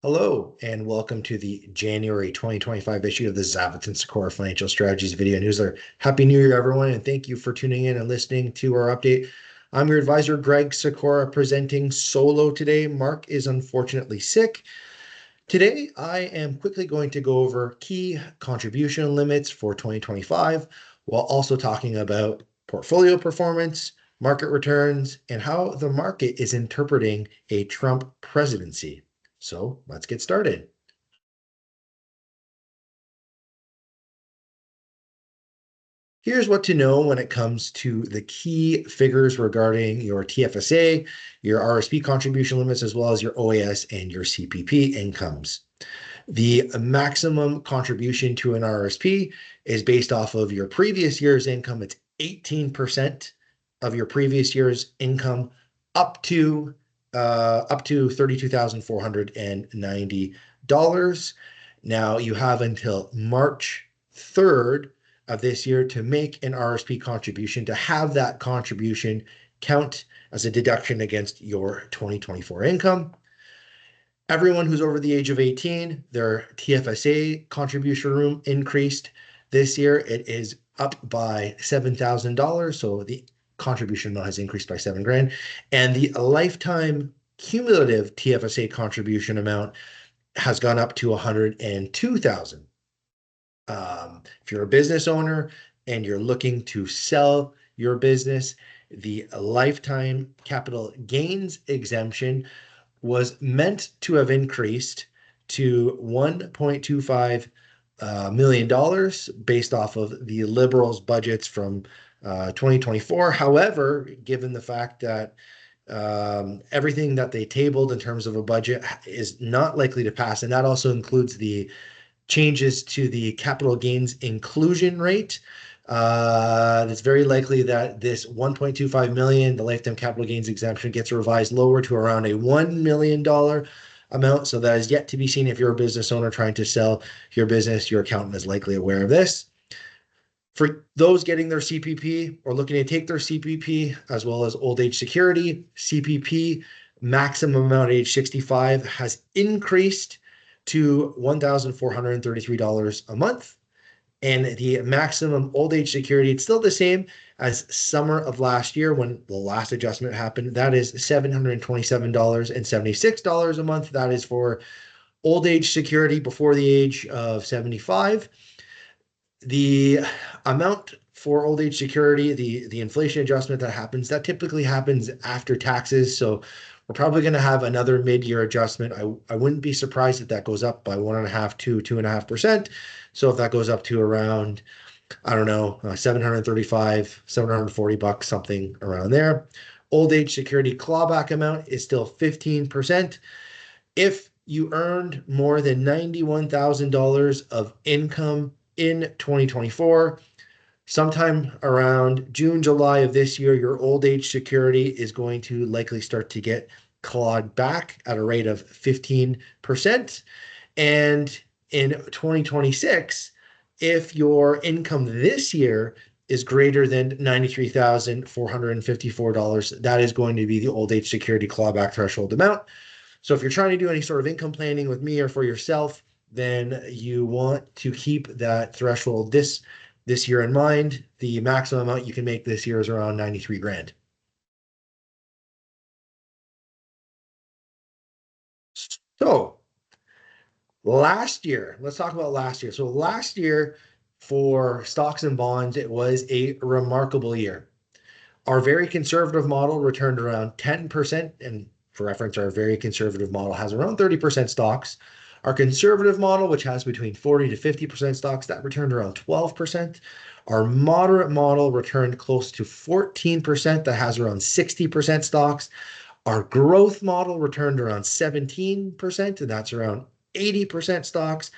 Hello, and welcome to the January 2025 issue of the Zavitz and Sykora Financial Strategies video newsletter. Happy New Year, everyone, and thank you for tuning in and listening to our update. I'm your advisor, Greg Sykora, presenting solo today. Mark is unfortunately sick. Today, I am quickly going to go over key contribution limits for 2025, while also talking about portfolio performance, market returns, and how the market is interpreting a Trump presidency. So let's get started. Here's what to know when it comes to the key figures regarding your TFSA, your RSP contribution limits, as well as your OAS and your CPP incomes. The maximum contribution to an RSP is based off of your previous year's income. It's 18% of your previous year's income up to $32,490. Now you have until March 3rd of this year to make an RSP contribution, to have that contribution count as a deduction against your 2024 income. Everyone who's over the age of 18, their TFSA contribution room increased this year. It is up by $7,000. So the contribution amount has increased by $7,000. And the lifetime cumulative TFSA contribution amount has gone up to $102,000. If you're a business owner and you're looking to sell your business, the lifetime capital gains exemption was meant to have increased to $1.25 million based off of the Liberals' budgets from 2024. However, given the fact that everything that they tabled in terms of a budget is not likely to pass, and that also includes the changes to the capital gains inclusion rate. It's very likely that this 1.25 million, the lifetime capital gains exemption, gets revised lower to around a $1 million amount. So that is yet to be seen. If you're a business owner trying to sell your business, your accountant is likely aware of this. For those getting their CPP or looking to take their CPP, as well as old age security, CPP maximum amount at age 65 has increased to $1,433 a month. And the maximum old age security, it's still the same as summer of last year when the last adjustment happened. That is $727.76 a month. That is for old age security before the age of 75. The amount for old age security, the inflation adjustment that happens, that typically happens after taxes. So we're probably going to have another mid-year adjustment. I wouldn't be surprised if that goes up by 1.5 to 2.5%. So if that goes up to around, I don't know, 735, $740, something around there. Old age security clawback amount is still 15%. If you earned more than $91,000 of income in 2024, sometime around June, July of this year, your old age security is going to likely start to get clawed back at a rate of 15%. And in 2026, if your income this year is greater than $93,454, that is going to be the old age security clawback threshold amount. So if you're trying to do any sort of income planning with me or for yourself, then you want to keep that threshold this year in mind. The maximum amount you can make this year is around 93 grand. So last year, let's talk about last year. So last year for stocks and bonds, it was a remarkable year. Our very conservative model returned around 10%. And for reference, our very conservative model has around 30% stocks. Our conservative model, which has between 40 to 50% stocks, that returned around 12%. Our moderate model returned close to 14%, that has around 60% stocks. Our growth model returned around 17%, and that's around 80% stocks.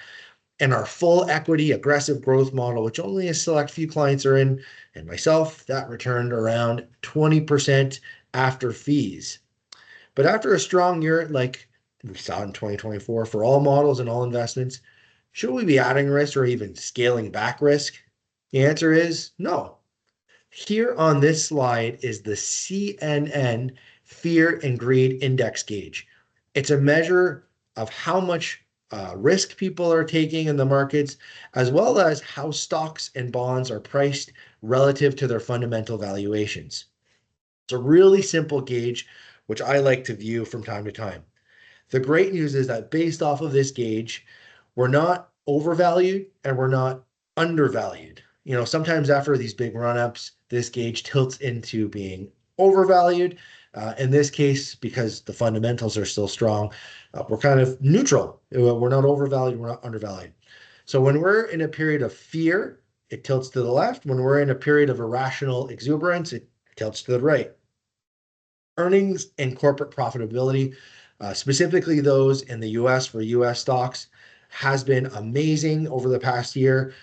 And our full equity aggressive growth model, which only a select few clients are in, and myself, that returned around 20% after fees. But after a strong year like we saw in 2024 for all models and all investments, should we be adding risk or even scaling back risk? The answer is no. Here on this slide is the CNN Fear and Greed Index Gauge. It's a measure of how much risk people are taking in the markets, as well as how stocks and bonds are priced relative to their fundamental valuations. It's a really simple gauge, which I like to view from time to time. The great news is that based off of this gauge, we're not overvalued and we're not undervalued. Sometimes after these big run-ups, this gauge tilts into being overvalued. In this case, because the fundamentals are still strong, we're kind of neutral. We're not overvalued, we're not undervalued. So when we're in a period of fear, it tilts to the left. When we're in a period of irrational exuberance, it tilts to the right. Earnings and corporate profitability, specifically those in the US for US stocks, has been amazing over the past year.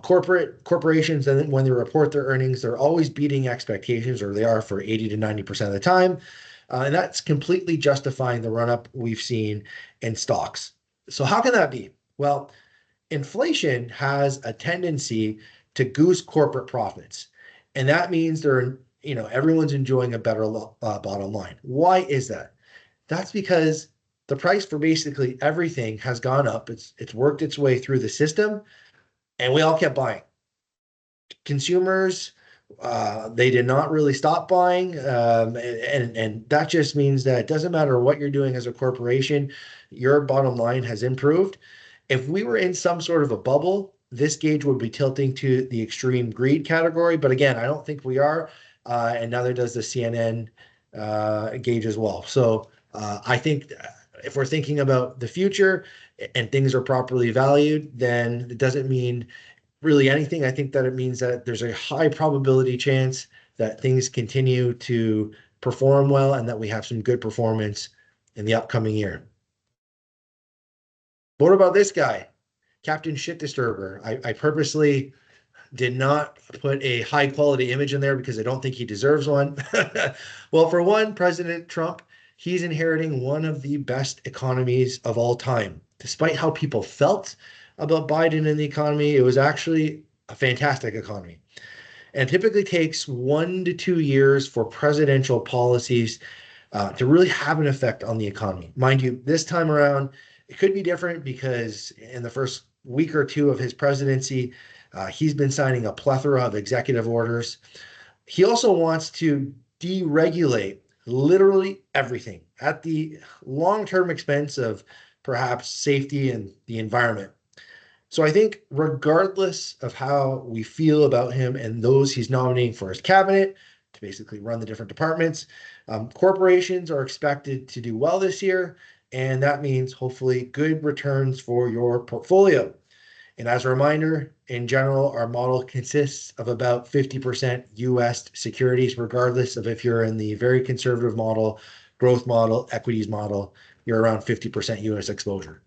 Corporations, and when they report their earnings, they're always beating expectations, or they are for 80 to 90% of the time. And that's completely justifying the run up we've seen in stocks. So, how can that be? Well, inflation has a tendency to goose corporate profits. And that means everyone's enjoying a better bottom line. Why is that? That's because the price for basically everything has gone up. It's worked its way through the system, and we all kept buying. Consumers, they did not really stop buying, and that just means that it doesn't matter what you're doing as a corporation, your bottom line has improved. If we were in some sort of a bubble, this gauge would be tilting to the extreme greed category. But again, I don't think we are, and neither does the CNN gauge as well. So I think if we're thinking about the future and things are properly valued, then it doesn't mean really anything. I think that it means that there's a high probability chance that things continue to perform well and that we have some good performance in the upcoming year. What about this guy, Captain Shit Disturber? I purposely did not put a high quality image in there because I don't think he deserves one. Well, for one, President Trump, he's inheriting one of the best economies of all time. Despite how people felt about Biden and the economy, it was actually a fantastic economy. And it typically takes 1 to 2 years for presidential policies to really have an effect on the economy. Mind you, this time around, it could be different because in the first week or two of his presidency, he's been signing a plethora of executive orders. He also wants to deregulate literally everything at the long-term expense of perhaps safety and the environment. So I think regardless of how we feel about him and those he's nominating for his cabinet to basically run the different departments, corporations are expected to do well this year, and that means hopefully good returns for your portfolio. And as a reminder, in general, our model consists of about 50% US securities, regardless of if you're in the very conservative model, growth model, equities model, you're around 50% US exposure.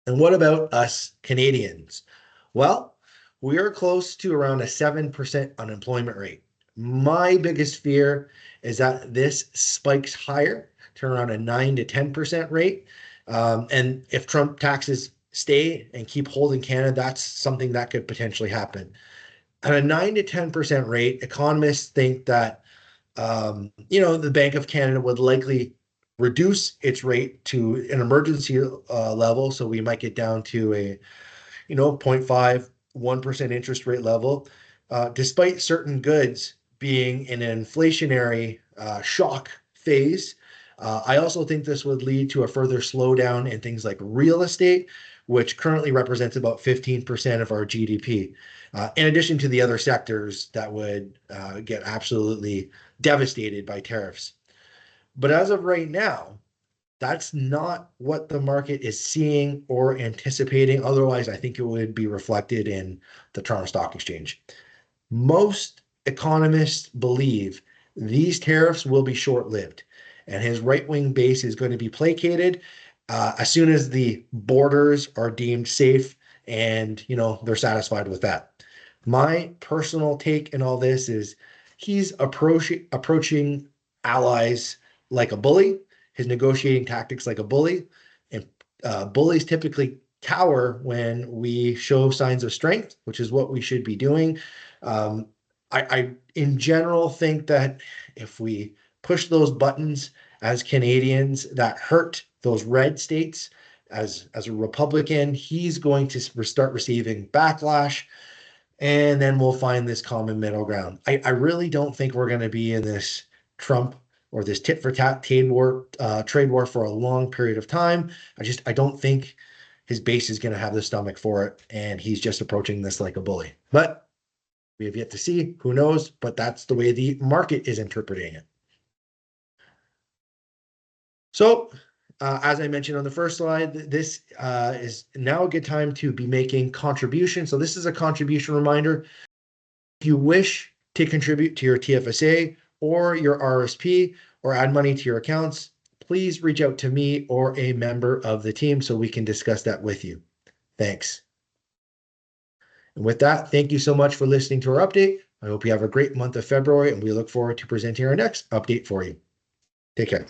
And what about us Canadians? Well, we are close to around a 7% unemployment rate. My biggest fear is that this spikes higher to around a 9 to 10% rate. And if Trump taxes stay and keep holding Canada, that's something that could potentially happen. At a 9 to 10% rate, economists think that the Bank of Canada would likely reduce its rate to an emergency level. So we might get down to a 0.5, 1% interest rate level, despite certain goods being in an inflationary shock phase. I also think this would lead to a further slowdown in things like real estate, which currently represents about 15% of our GDP, in addition to the other sectors that would get absolutely devastated by tariffs. But as of right now, that's not what the market is seeing or anticipating. Otherwise, I think it would be reflected in the Toronto Stock Exchange. Most economists believe these tariffs will be short-lived, and his right-wing base is going to be placated as soon as the borders are deemed safe and they're satisfied with that. My personal take in all this is he's approaching allies like a bully, his negotiating tactics like a bully, and bullies typically cower when we show signs of strength, which is what we should be doing. I in general think that if we push those buttons as Canadians that hurt those red states. As a Republican, he's going to start receiving backlash, and then we'll find this common middle ground. I really don't think we're going to be in this Trump or this tit for tat trade war for a long period of time. I don't think his base is going to have the stomach for it, and he's just approaching this like a bully. But we have yet to see. Who knows? But that's the way the market is interpreting it. So, as I mentioned on the first slide, this is now a good time to be making contributions. So this is a contribution reminder. If you wish to contribute to your TFSA or your RSP or add money to your accounts, please reach out to me or a member of the team so we can discuss that with you. Thanks. And with that, thank you so much for listening to our update. I hope you have a great month of February, and we look forward to presenting our next update for you. Take care.